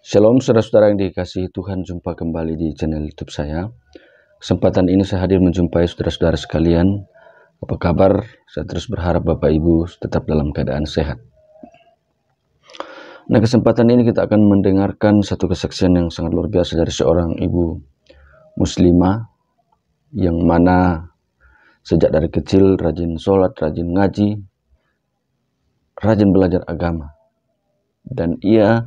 Shalom saudara-saudara yang dikasihi Tuhan, jumpa kembali di channel YouTube saya. Kesempatan ini saya hadir menjumpai saudara-saudara sekalian. Apa kabar? Saya terus berharap Bapak Ibu tetap dalam keadaan sehat. Nah, kesempatan ini kita akan mendengarkan satu kesaksian yang sangat luar biasa dari seorang ibu muslimah yang mana sejak dari kecil rajin sholat, rajin ngaji, rajin belajar agama. Dan ia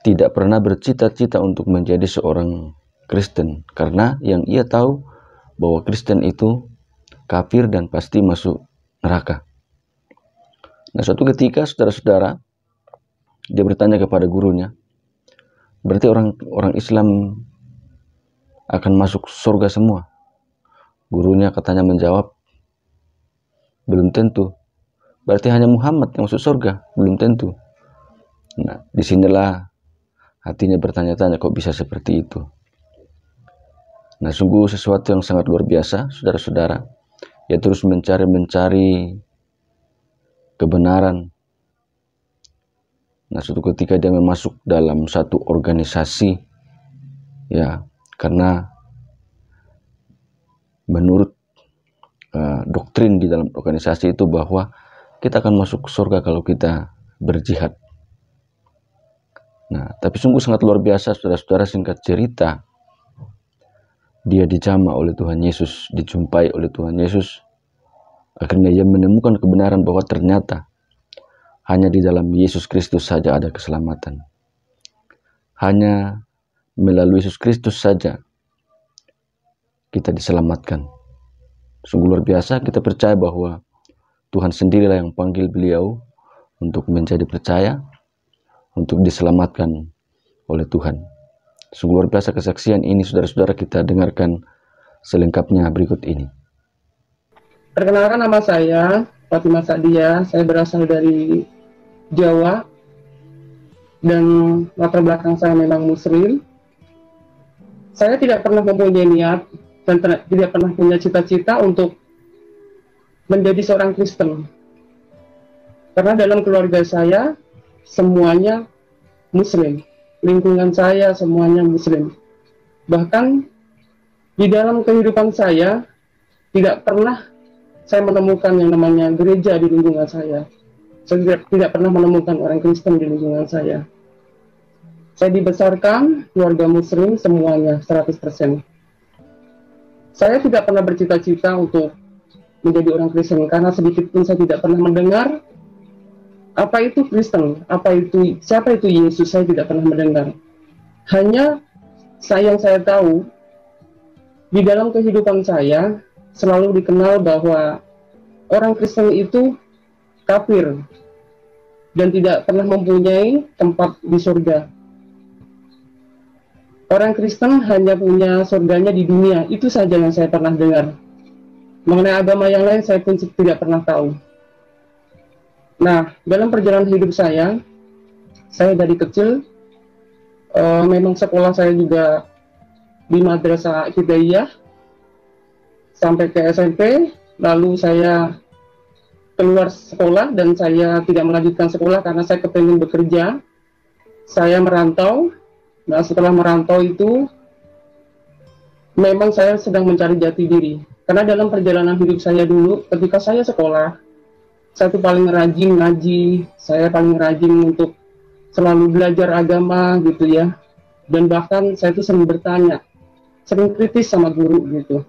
tidak pernah bercita-cita untuk menjadi seorang Kristen, karena yang ia tahu bahwa Kristen itu kafir dan pasti masuk neraka. Nah, suatu ketika saudara-saudara, dia bertanya kepada gurunya, berarti orang Islam akan masuk surga semua? Gurunya katanya menjawab, belum tentu. Berarti hanya Muhammad yang masuk surga? Belum tentu. Nah, disinilah hatinya bertanya-tanya, kok bisa seperti itu? Nah, sungguh sesuatu yang sangat luar biasa, saudara-saudara. Ia terus mencari kebenaran. Nah, suatu ketika dia masuk dalam satu organisasi, ya, karena menurut doktrin di dalam organisasi itu bahwa kita akan masuk surga kalau kita berjihad. Nah, tapi sungguh sangat luar biasa, saudara-saudara. Singkat cerita, dia dijamah oleh Tuhan Yesus, dijumpai oleh Tuhan Yesus. Akhirnya ia menemukan kebenaran bahwa ternyata hanya di dalam Yesus Kristus saja ada keselamatan. Hanya melalui Yesus Kristus saja kita diselamatkan. Sungguh luar biasa, kita percaya bahwa Tuhan sendirilah yang panggil beliau untuk menjadi percaya, untuk diselamatkan oleh Tuhan. Sungguh luar biasa kesaksian ini, saudara-saudara. Kita dengarkan selengkapnya berikut ini. Perkenalkan, nama saya Fatimah Sadia. Saya berasal dari Jawa dan latar belakang saya memang Muslim. Saya tidak pernah mempunyai niat dan tidak pernah punya cita-cita untuk menjadi seorang Kristen. Karena dalam keluarga saya semuanya Muslim, lingkungan saya semuanya Muslim. Bahkan di dalam kehidupan saya tidak pernah saya menemukan yang namanya gereja di lingkungan saya. Saya tidak pernah menemukan orang Kristen di lingkungan saya. Saya dibesarkan keluarga Muslim semuanya 100%. Saya tidak pernah bercita-cita untuk menjadi orang Kristen karena sedikit pun saya tidak pernah mendengar apa itu Kristen, siapa itu Yesus. Saya tidak pernah mendengar. Hanya yang saya tahu di dalam kehidupan saya selalu dikenal bahwa orang Kristen itu kafir dan tidak pernah mempunyai tempat di surga. Orang Kristen hanya punya surganya di dunia. Itu saja yang saya pernah dengar. Mengenai agama yang lain saya pun tidak pernah tahu. Nah, dalam perjalanan hidup saya dari kecil memang sekolah saya juga di Madrasah Hidayah sampai ke SMP. Lalu saya keluar sekolah dan saya tidak melanjutkan sekolah karena saya kepengen bekerja. Saya merantau. Nah, setelah merantau itu memang saya sedang mencari jati diri. Karena dalam perjalanan hidup saya dulu, ketika saya sekolah, saya tuh paling rajin ngaji, saya paling rajin untuk selalu belajar agama gitu ya. Dan bahkan saya tuh sering bertanya, sering kritis sama guru gitu.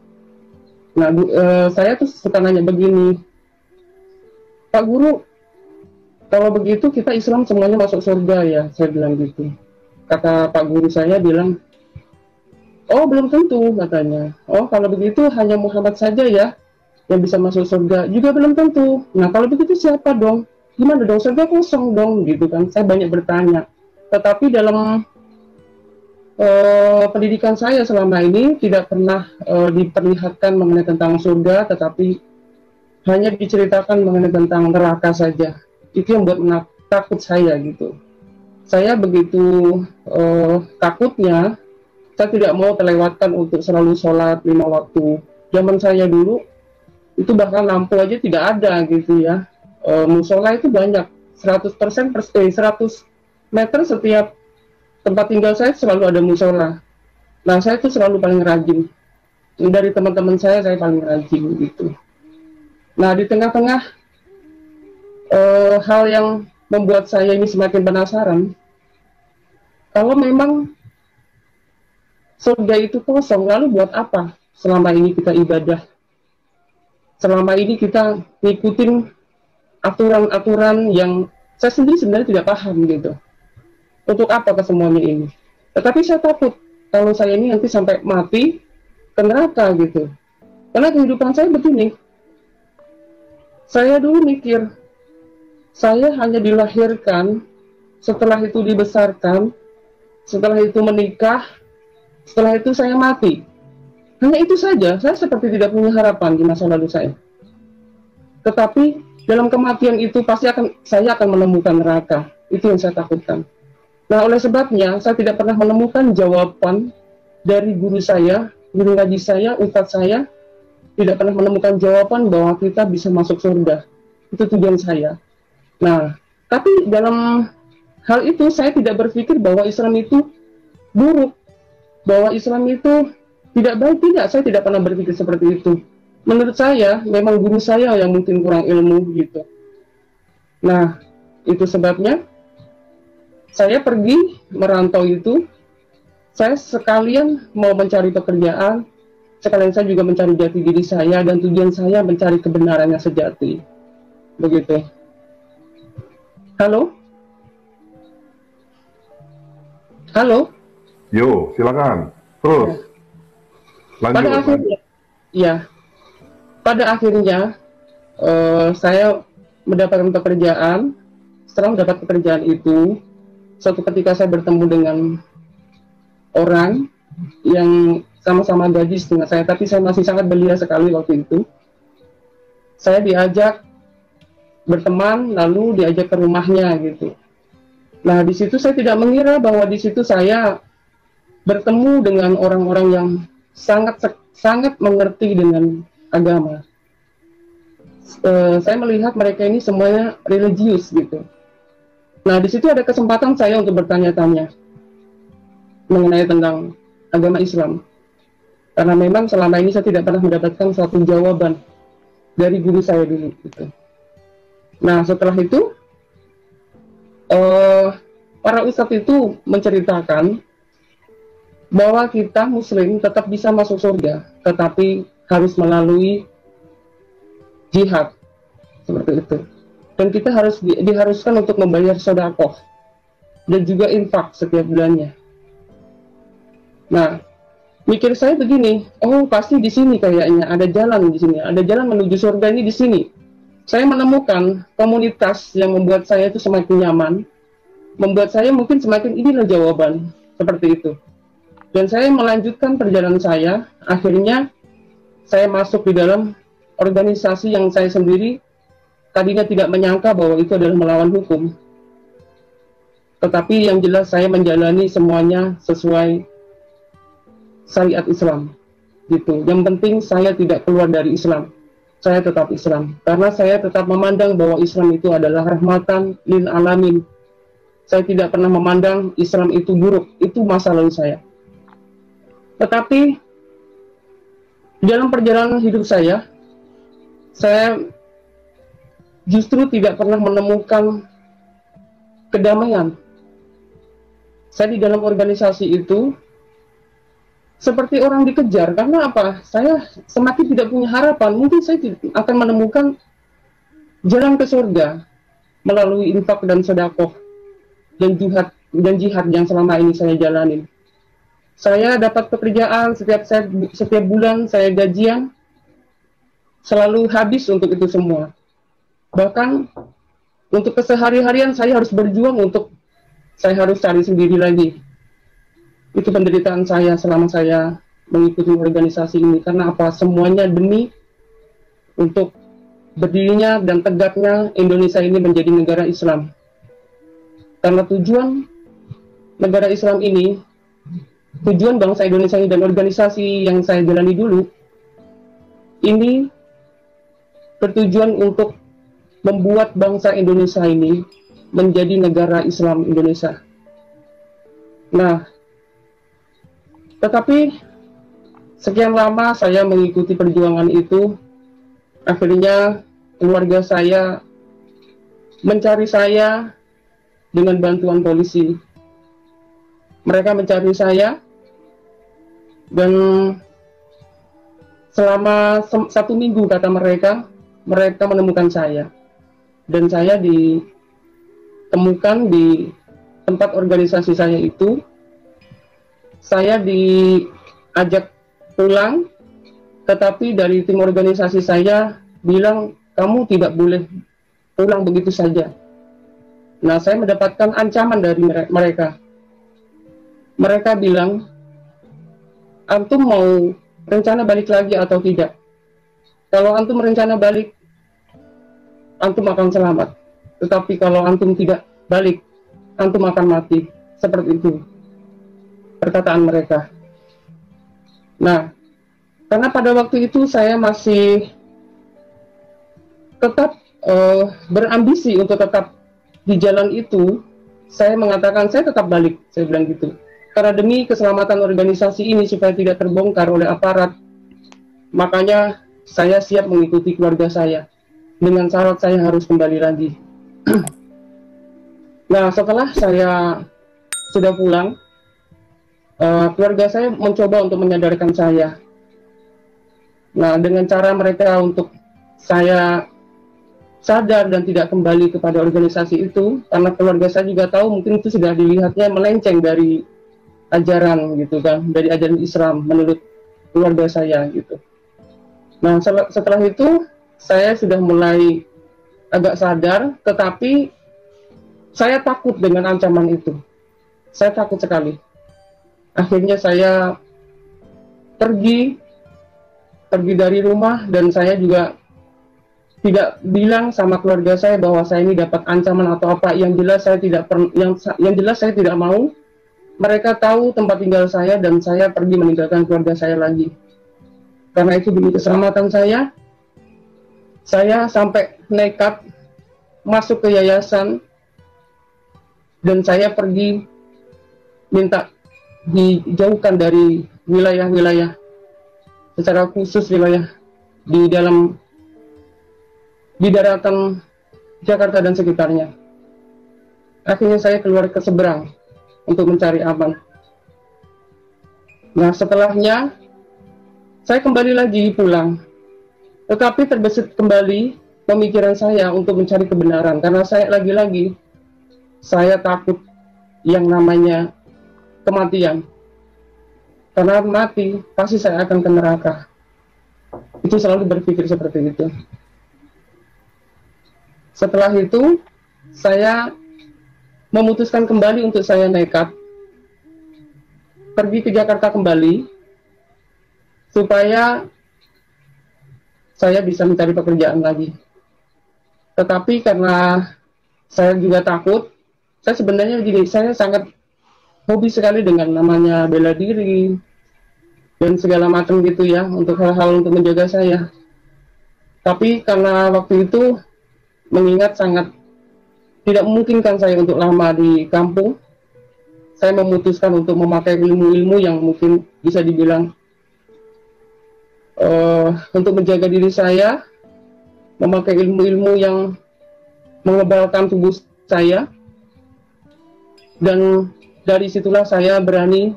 Nah, saya tuh suka nanya begini, Pak Guru, kalau begitu kita Islam semuanya masuk surga ya? Saya bilang gitu. Kata Pak Guru saya bilang, oh belum tentu katanya. Oh kalau begitu hanya Muhammad saja ya yang bisa masuk surga, juga belum tentu. Nah kalau begitu siapa dong? Gimana dong? Surga kosong dong gitu kan. Saya banyak bertanya. Tetapi dalam pendidikan saya selama ini tidak pernah diperlihatkan mengenai tentang surga, tetapi hanya diceritakan mengenai tentang neraka saja. Itu yang buat takut saya gitu. Saya begitu takutnya, saya tidak mau terlewatkan untuk selalu sholat 5 waktu. Zaman saya dulu itu bahkan lampu aja tidak ada gitu ya. Musola itu banyak, 100 meter setiap tempat tinggal saya selalu ada musola. Nah, saya itu selalu paling rajin. Dari teman-teman saya paling rajin gitu. Nah, di tengah-tengah hal yang membuat saya ini semakin penasaran, kalau memang surga itu kosong, lalu buat apa selama ini kita ibadah? Selama ini kita ngikutin aturan-aturan yang saya sendiri sebenarnya tidak paham gitu. Untuk apa kesemuanya ini? Tetapi saya takut kalau saya ini nanti sampai mati ke neraka gitu. Karena kehidupan saya begini. Saya dulu mikir, saya hanya dilahirkan, setelah itu dibesarkan, setelah itu menikah, setelah itu saya mati. Hanya itu saja, saya seperti tidak punya harapan di masa lalu saya. Tetapi dalam kematian itu pasti saya akan menemukan neraka. Itu yang saya takutkan. Nah, oleh sebabnya saya tidak pernah menemukan jawaban dari guru saya, guru ngaji saya, ustadz saya, tidak pernah menemukan jawaban bahwa kita bisa masuk surga. Itu tujuan saya. Nah, tapi dalam hal itu saya tidak berpikir bahwa Islam itu buruk, bahwa Islam itu tidak baik. Tidak, saya tidak pernah berpikir seperti itu. Menurut saya, memang guru saya yang mungkin kurang ilmu gitu. Nah, itu sebabnya saya pergi merantau itu, saya sekalian mau mencari pekerjaan, sekalian saya juga mencari jati diri saya, dan tujuan saya mencari kebenaran yang sejati. Begitu. Halo? Halo? Yo, silakan. Terus. Lanjut. Pada akhirnya, ya. Pada akhirnya, saya mendapatkan pekerjaan. Setelah mendapat pekerjaan itu, suatu ketika saya bertemu dengan orang yang sama-sama gaji dengan saya, tapi saya masih sangat belia sekali waktu itu. Saya diajak berteman, lalu diajak ke rumahnya gitu. Nah, di situ saya tidak mengira bahwa di situ saya bertemu dengan orang-orang yang sangat mengerti dengan agama. Saya melihat mereka ini semuanya religius gitu. Nah, di situ ada kesempatan saya untuk bertanya-tanya mengenai tentang agama Islam. Karena memang selama ini saya tidak pernah mendapatkan suatu jawaban dari guru saya dulu. Gitu. Nah, setelah itu, para ustadz itu menceritakan bahwa kita Muslim tetap bisa masuk surga, tetapi harus melalui jihad, seperti itu. Dan kita harus diharuskan untuk membayar sedekah dan juga infak setiap bulannya. Nah, mikir saya begini, oh pasti di sini kayaknya ada jalan di sini, ada jalan menuju surga ini di sini. Saya menemukan komunitas yang membuat saya itu semakin nyaman, membuat saya mungkin semakin inilah jawaban, seperti itu. Dan saya melanjutkan perjalanan saya, akhirnya saya masuk di dalam organisasi yang saya sendiri tadinya tidak menyangka bahwa itu adalah melawan hukum. Tetapi yang jelas saya menjalani semuanya sesuai syariat Islam. Gitu. Yang penting saya tidak keluar dari Islam. Saya tetap Islam. Karena saya tetap memandang bahwa Islam itu adalah rahmatan lil alamin. Saya tidak pernah memandang Islam itu buruk. Itu masa lalu saya. Tetapi dalam perjalanan hidup saya justru tidak pernah menemukan kedamaian. Saya di dalam organisasi itu seperti orang dikejar. Karena apa? Saya semakin tidak punya harapan. Mungkin saya akan menemukan jalan ke surga melalui infak dan sedekah dan jihad yang selama ini saya jalanin. Saya dapat pekerjaan setiap bulan saya gajian, selalu habis untuk itu semua. Bahkan untuk kesehari-harian saya harus berjuang saya harus cari sendiri lagi. Itu penderitaan saya selama saya mengikuti organisasi ini. Karena apa? Semuanya demi untuk berdirinya dan tegaknya Indonesia ini menjadi negara Islam. Karena tujuan negara Islam ini, tujuan bangsa Indonesia ini dan organisasi yang saya jalani dulu, ini bertujuan untuk membuat bangsa Indonesia ini menjadi negara Islam Indonesia. Nah, tetapi sekian lama saya mengikuti perjuangan itu, akhirnya keluarga saya mencari saya dengan bantuan polisi. Mereka mencari saya, dan selama 1 minggu kata mereka, mereka menemukan saya. Dan saya ditemukan di tempat organisasi saya itu. Saya diajak pulang, tetapi dari tim organisasi saya bilang, kamu tidak boleh pulang begitu saja. Nah, saya mendapatkan ancaman dari mereka. Mereka bilang, antum mau rencana balik lagi atau tidak? Kalau antum rencana balik, antum akan selamat. Tetapi kalau antum tidak balik, antum akan mati. Seperti itu perkataan mereka. Nah, karena pada waktu itu saya masih tetap berambisi untuk tetap di jalan itu, saya mengatakan saya tetap balik, saya bilang gitu. Karena demi keselamatan organisasi ini supaya tidak terbongkar oleh aparat, makanya saya siap mengikuti keluarga saya. Dengan syarat saya harus kembali lagi. Nah, setelah saya sudah pulang, keluarga saya mencoba untuk menyadarkan saya. Nah, dengan cara mereka untuk saya sadar dan tidak kembali kepada organisasi itu, karena keluarga saya juga tahu mungkin itu sudah dilihatnya melenceng dari ajaran gitu kan, dari ajaran Islam menurut keluarga saya gitu. Nah, setelah itu saya sudah mulai agak sadar, tetapi saya takut dengan ancaman itu. Saya takut sekali. Akhirnya saya pergi dari rumah, dan saya juga tidak bilang sama keluarga saya bahwa saya ini dapat ancaman atau apa. Yang jelas saya yang jelas saya tidak mau. Mereka tahu tempat tinggal saya, dan saya pergi meninggalkan keluarga saya lagi. Karena itu demi keselamatan saya sampai nekat masuk ke yayasan, dan saya pergi minta dijauhkan dari wilayah-wilayah, secara khusus wilayah di daratan Jakarta dan sekitarnya. Akhirnya saya keluar ke seberang untuk mencari aman. Nah, setelahnya saya kembali lagi pulang, tetapi terbesit kembali pemikiran saya untuk mencari kebenaran, karena saya lagi-lagi saya takut yang namanya kematian. Karena mati pasti saya akan ke neraka. Itu selalu berpikir seperti itu. Setelah itu saya memutuskan kembali untuk saya nekat pergi ke Jakarta kembali supaya saya bisa mencari pekerjaan lagi. Tetapi karena saya juga takut, saya sebenarnya gini, saya sangat hobi sekali dengan namanya bela diri dan segala macam gitu ya, untuk hal-hal untuk menjaga saya. Tapi karena waktu itu mengingat sangat tidak memungkinkan saya untuk lama di kampung, saya memutuskan untuk memakai ilmu-ilmu yang mungkin bisa dibilang untuk menjaga diri saya, memakai ilmu-ilmu yang mengebalkan tubuh saya, dan dari situlah saya berani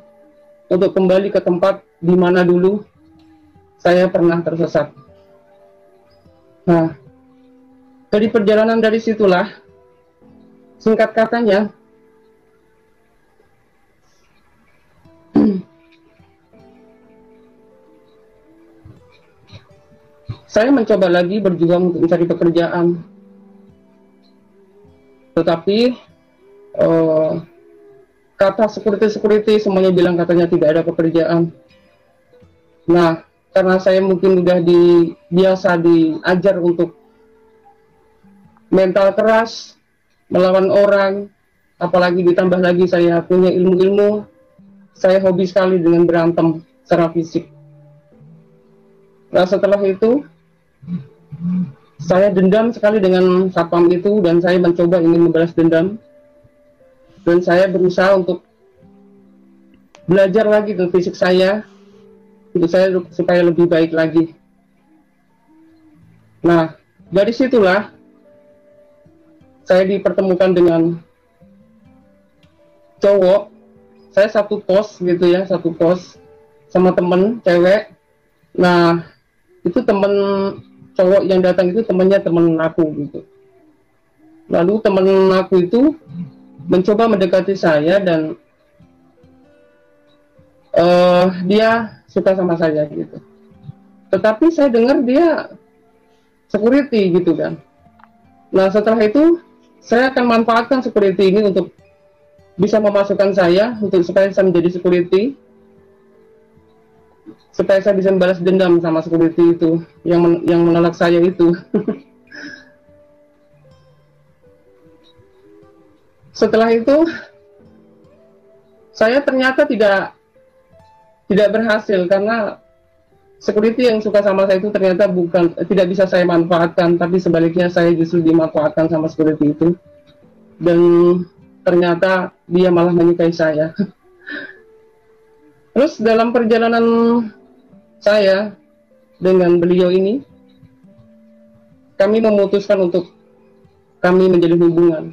untuk kembali ke tempat di mana dulu saya pernah tersesat. Nah, dari perjalanan dari situlah, singkat katanya, saya mencoba lagi berjuang untuk mencari pekerjaan. Tetapi kata security semuanya bilang katanya tidak ada pekerjaan. Nah, karena saya mungkin udah biasa diajar untuk mental keras, melawan orang, apalagi ditambah lagi saya punya ilmu-ilmu, saya hobi sekali dengan berantem secara fisik. Nah, setelah itu saya dendam sekali dengan satpam itu, dan saya mencoba ingin membalas dendam, dan saya berusaha untuk belajar lagi tuh fisik saya, untuk saya supaya lebih baik lagi. Nah, dari situlah saya dipertemukan dengan cowok. Saya satu kos gitu ya, satu kos sama temen cewek. Nah, itu temen cowok yang datang itu temennya temen aku gitu. Lalu temen aku itu mencoba mendekati saya dan dia suka sama saya gitu. Tetapi saya dengar dia security gitu kan. Nah, setelah itu saya akan manfaatkan security ini untuk bisa memasukkan saya untuk supaya saya menjadi security, supaya saya bisa membalas dendam sama security itu yang menolak saya itu. Setelah itu saya ternyata tidak berhasil karena security yang suka sama saya itu ternyata tidak bisa saya manfaatkan, tapi sebaliknya saya justru dimanfaatkan sama security itu, dan ternyata dia malah menyukai saya. Terus dalam perjalanan saya dengan beliau ini, kami memutuskan untuk kami menjalin hubungan.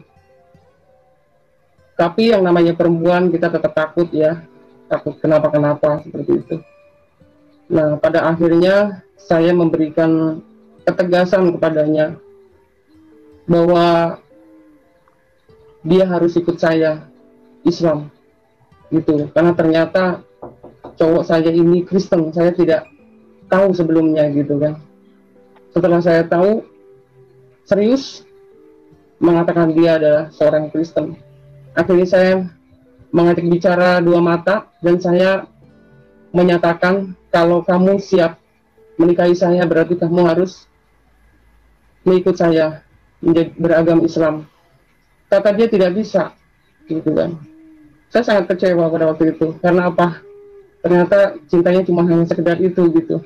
Tapi yang namanya perempuan kita tetap takut ya, takut kenapa-kenapa seperti itu. Nah, pada akhirnya saya memberikan ketegasan kepadanya bahwa dia harus ikut saya Islam gitu, karena ternyata cowok saya ini Kristen. Saya tidak tahu sebelumnya gitu kan. Setelah saya tahu, serius mengatakan dia adalah seorang Kristen. Akhirnya saya mengajak bicara dua mata dan saya menyatakan, kalau kamu siap menikahi saya berarti kamu harus mengikut saya menjadi beragama Islam. Kata dia tidak bisa gitu kan. Saya sangat kecewa pada waktu itu. Karena apa? Ternyata cintanya cuma hanya sekedar itu gitu.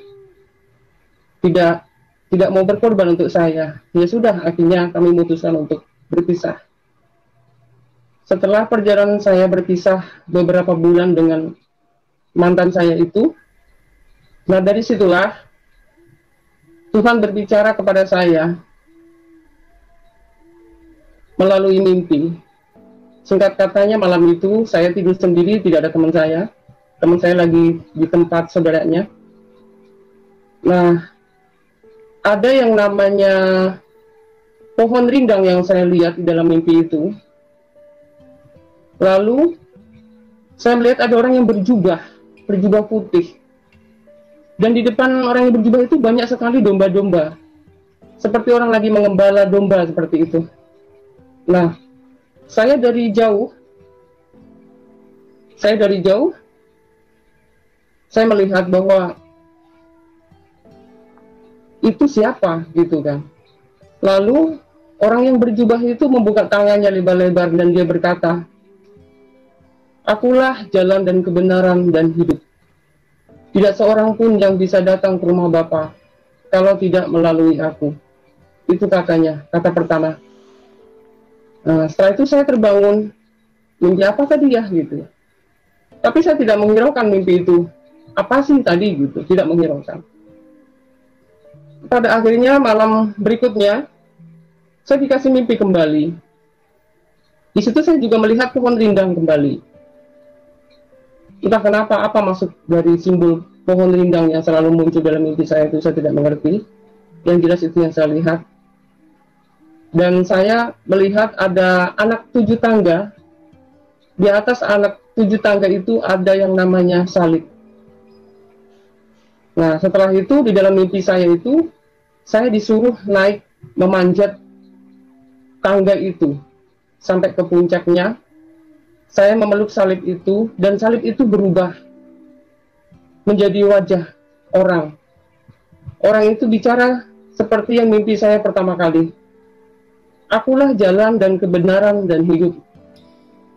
Tidak mau berkorban untuk saya. Ya sudah, akhirnya kami memutuskan untuk berpisah. Setelah perjalanan saya berpisah beberapa bulan dengan mantan saya itu, nah dari situlah Tuhan berbicara kepada saya melalui mimpi. Singkat katanya, malam itu saya tidur sendiri, tidak ada teman saya. Teman saya lagi di tempat saudaranya. Nah, ada yang namanya pohon rindang yang saya lihat di dalam mimpi itu. Lalu saya melihat ada orang yang berjubah putih. Dan di depan orang yang berjubah itu banyak sekali domba-domba. Seperti orang lagi mengembala domba seperti itu. Nah, saya dari jauh, saya melihat bahwa itu siapa gitu kan. Lalu orang yang berjubah itu membuka tangannya lebar-lebar dan dia berkata, "Akulah jalan dan kebenaran dan hidup. Tidak seorang pun yang bisa datang ke rumah Bapa kalau tidak melalui aku." Itu katanya, kata pertama. Nah, setelah itu saya terbangun, mimpi apa tadi ya gitu. Tapi saya tidak menghiraukan mimpi itu. Apa sih tadi gitu, tidak menghiraukan. Pada akhirnya malam berikutnya, saya dikasih mimpi kembali. Di situ saya juga melihat pohon rindang kembali. Entah kenapa, apa maksud dari simbol pohon rindang yang selalu muncul dalam mimpi saya itu, saya tidak mengerti. Yang jelas itu yang saya lihat. Dan saya melihat ada anak 7 tangga. Di atas anak 7 tangga itu ada yang namanya salib. Nah, setelah itu di dalam mimpi saya itu, saya disuruh naik memanjat tangga itu sampai ke puncaknya. Saya memeluk salib itu, dan salib itu berubah menjadi wajah orang. Orang itu bicara seperti yang mimpi saya pertama kali. "Akulah jalan dan kebenaran dan hidup.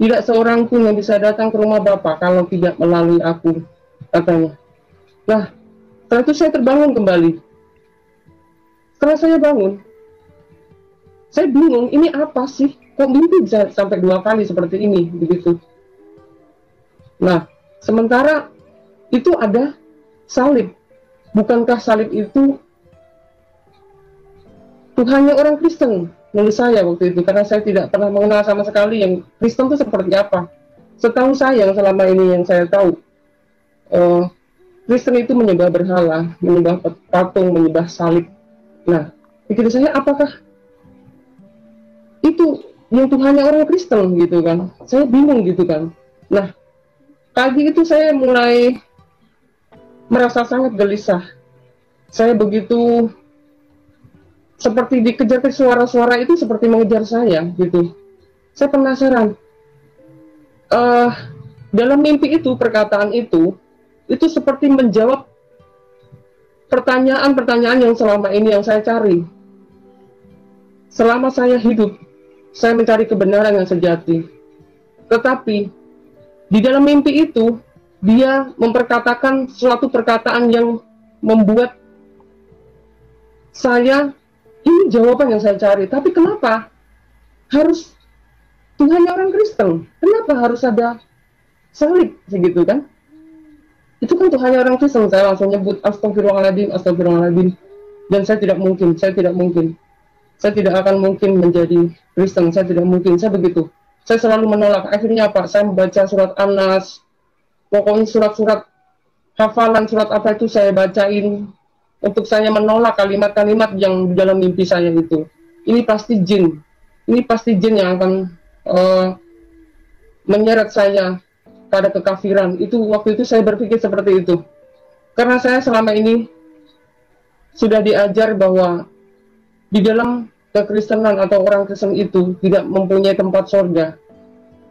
Tidak seorang pun yang bisa datang ke rumah Bapa kalau tidak melalui aku," katanya. Nah, setelah itu saya terbangun kembali. Setelah saya bangun, saya bingung, ini apa sih? Kok mimpi bisa sampai 2 kali seperti ini, begitu. Nah, Sementara itu ada salib. Bukankah salib itu Tuhannya orang Kristen? Menurut saya waktu itu, karena saya tidak pernah mengenal sama sekali yang Kristen itu seperti apa. Setahu saya yang selama ini yang saya tahu, Kristen itu menyembah berhala, menyembah patung, menyembah salib. Nah, pikir saya, apakah itu yang Tuhannya orang Kristen gitu kan? Saya bingung gitu kan. Nah, pagi itu saya mulai merasa sangat gelisah. Saya begitu seperti dikejar ke suara-suara itu seperti mengejar saya gitu. Saya penasaran. Dalam mimpi itu, perkataan itu seperti menjawab pertanyaan-pertanyaan yang selama ini yang saya cari. Selama saya hidup, saya mencari kebenaran yang sejati. Tetapi di dalam mimpi itu, dia memperkatakan suatu perkataan yang membuat saya, ini jawaban yang saya cari. Tapi kenapa harus Tuhannya orang Kristen? Kenapa harus ada salib segitu kan? Itu kan Tuhannya orang Kristen. Saya langsung nyebut astagfirullahaladzim, astagfirullahaladzim. Dan saya tidak mungkin. Saya tidak akan mungkin menjadi Kristen. Saya tidak mungkin. Saya begitu. Saya selalu menolak. Akhirnya apa? Saya membaca surat An-Nas, pokoknya surat-surat hafalan, surat apa itu saya bacain untuk saya menolak kalimat-kalimat yang di dalam mimpi saya itu. Ini pasti jin. Ini pasti jin yang akan menyeret saya pada kekafiran. Itu waktu itu saya berpikir seperti itu. Karena saya selama ini sudah diajar bahwa di dalam kekristenan atau orang Kristen itu tidak mempunyai tempat surga.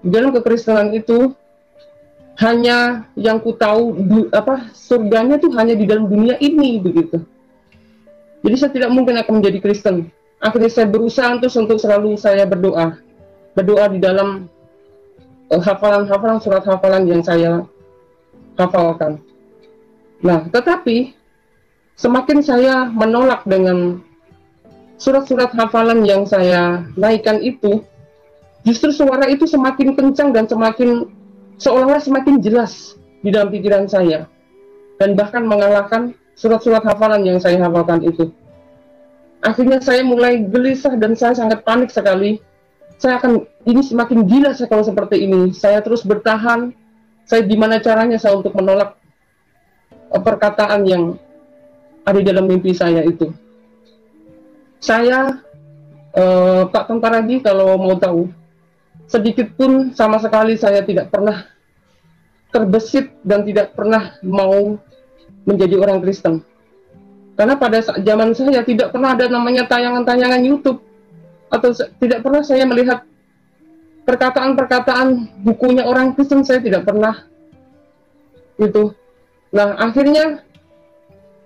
Di dalam kekristenan itu hanya yang ku tahu surganya itu hanya di dalam dunia ini begitu. Jadi saya tidak mungkin akan menjadi Kristen. Akhirnya saya berusaha untuk selalu saya berdoa di dalam hafalan-hafalan surat hafalan yang saya hafalkan. Nah, tetapi semakin saya menolak dengan surat-surat hafalan yang saya naikkan itu, justru suara itu semakin kencang dan semakin seolah-olah semakin jelas di dalam pikiran saya, dan bahkan mengalahkan surat-surat hafalan yang saya hafalkan itu. Akhirnya saya mulai gelisah dan saya sangat panik sekali. Ini semakin gila saya kalau seperti ini. Saya terus bertahan. Saya gimana caranya saya untuk menolak perkataan yang ada di dalam mimpi saya itu. Saya, Pak Tentaragi, kalau mau tahu, sedikit pun sama sekali saya tidak pernah terbesit dan tidak pernah mau menjadi orang Kristen. Karena pada zaman saya tidak pernah ada namanya tayangan-tayangan YouTube, atau tidak pernah saya melihat perkataan-perkataan bukunya orang Kristen, saya tidak pernah itu. Nah, akhirnya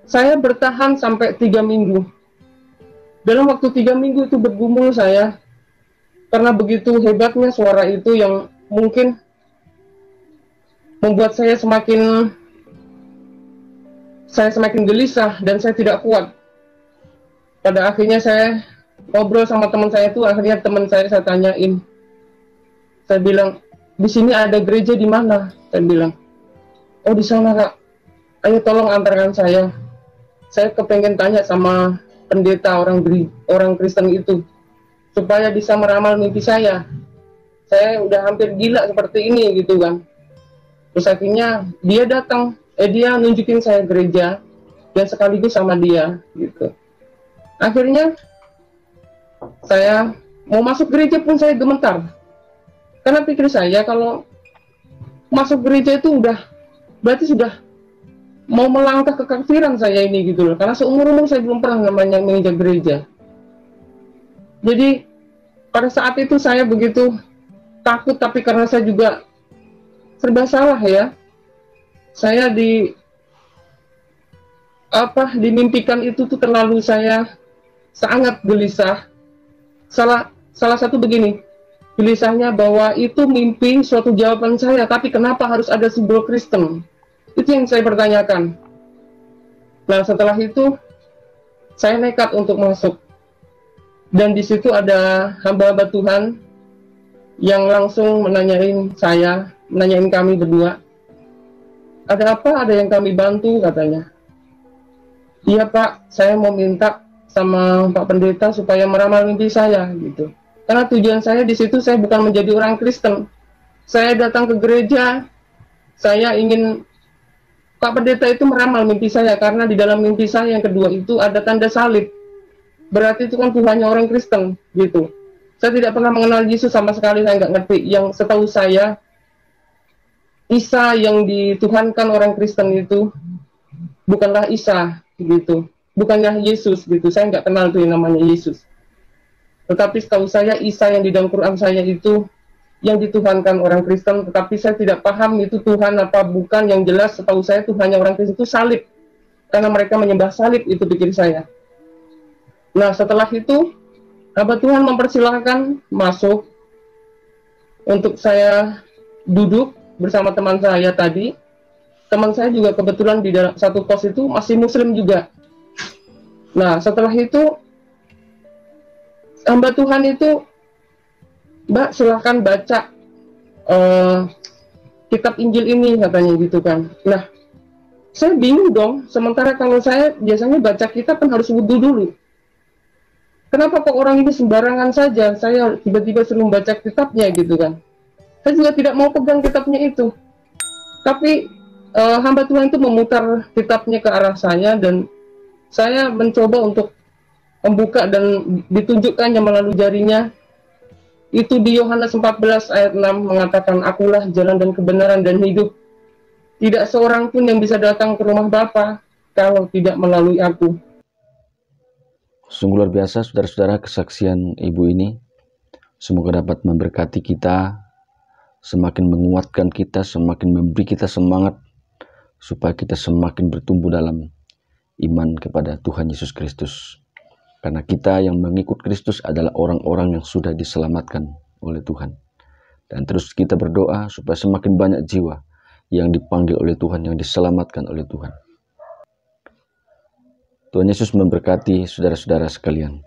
saya bertahan sampai 3 minggu. Dalam waktu 3 minggu itu bergumul saya, karena begitu hebatnya suara itu yang mungkin membuat saya semakin gelisah dan saya tidak kuat. Pada akhirnya saya ngobrol sama teman saya itu, akhirnya teman saya tanyain. Saya bilang, di sini ada gereja di mana? Saya bilang, oh di sana Kak. Ayo tolong antarkan saya. Saya kepengen tanya sama pendeta orang Kristen itu supaya bisa meramal mimpi saya. Saya udah hampir gila seperti ini gitu kan. Terus akhirnya dia datang, dia nunjukin saya gereja dan sekaligus sama dia gitu. Akhirnya saya mau masuk gereja pun saya gemetar. Karena pikir saya kalau masuk gereja itu berarti sudah mau melangkah ke kekafiran saya ini gitu loh. Karena seumur-umur saya belum pernah namanya menginjak gereja. Jadi pada saat itu saya begitu takut, tapi karena saya juga serba salah ya. Saya dimimpikan itu tuh terlalu saya sangat gelisah. Salah satu begini, gelisahnya bahwa itu mimpi suatu jawaban saya, tapi kenapa harus ada simbol Kristen? Itu yang saya pertanyakan. Nah, setelah itu saya nekat untuk masuk. Dan di situ ada hamba-hamba Tuhan yang langsung menanyain kami berdua. Ada apa? Ada yang kami bantu, katanya. Iya Pak, saya mau minta sama Pak Pendeta supaya meramal mimpi saya gitu. Karena tujuan saya di situ, saya bukan menjadi orang Kristen. Saya datang ke gereja, saya ingin Pak Pendeta itu meramal mimpi saya, karena di dalam mimpi saya yang kedua itu ada tanda salib. Berarti itu kan Tuhannya orang Kristen gitu. Saya tidak pernah mengenal Yesus sama sekali, saya nggak ngerti. Yang setahu saya, Isa yang dituhankan orang Kristen itu bukanlah Isa gitu, bukanlah Yesus gitu. Saya nggak kenal tuh yang namanya Yesus. Tetapi setahu saya Isa yang di dalam Quran saya itu yang dituhankan orang Kristen. Tetapi saya tidak paham itu Tuhan apa bukan. Yang jelas setahu saya Tuhannya orang Kristen itu salib, karena mereka menyembah salib, itu pikir saya. Nah setelah itu hamba Tuhan mempersilahkan masuk untuk saya duduk bersama teman saya tadi. Teman saya juga kebetulan di dalam satu kos itu masih Muslim juga. Nah setelah itu hamba Tuhan itu, Mbak silahkan baca kitab Injil ini, katanya gitu kan. Nah saya bingung dong, sementara kalau saya biasanya baca kitab kan harus wudhu dulu. Kenapa kok orang ini sembarangan saja, saya tiba-tiba suruh baca kitabnya gitu kan. Saya juga tidak mau pegang kitabnya itu. Tapi hamba Tuhan itu memutar kitabnya ke arah saya, dan saya mencoba untuk membuka dan ditunjukkannya melalui jarinya. Itu di Yohanes 14 ayat 6 mengatakan, akulah jalan dan kebenaran dan hidup. Tidak seorang pun yang bisa datang ke rumah Bapa kalau tidak melalui aku. Sungguh luar biasa saudara-saudara kesaksian ibu ini. Semoga dapat memberkati kita, semakin menguatkan kita, semakin memberi kita semangat, supaya kita semakin bertumbuh dalam iman kepada Tuhan Yesus Kristus. Karena kita yang mengikut Kristus adalah orang-orang yang sudah diselamatkan oleh Tuhan. Dan terus kita berdoa supaya semakin banyak jiwa yang dipanggil oleh Tuhan, yang diselamatkan oleh Tuhan. Tuhan Yesus memberkati saudara-saudara sekalian.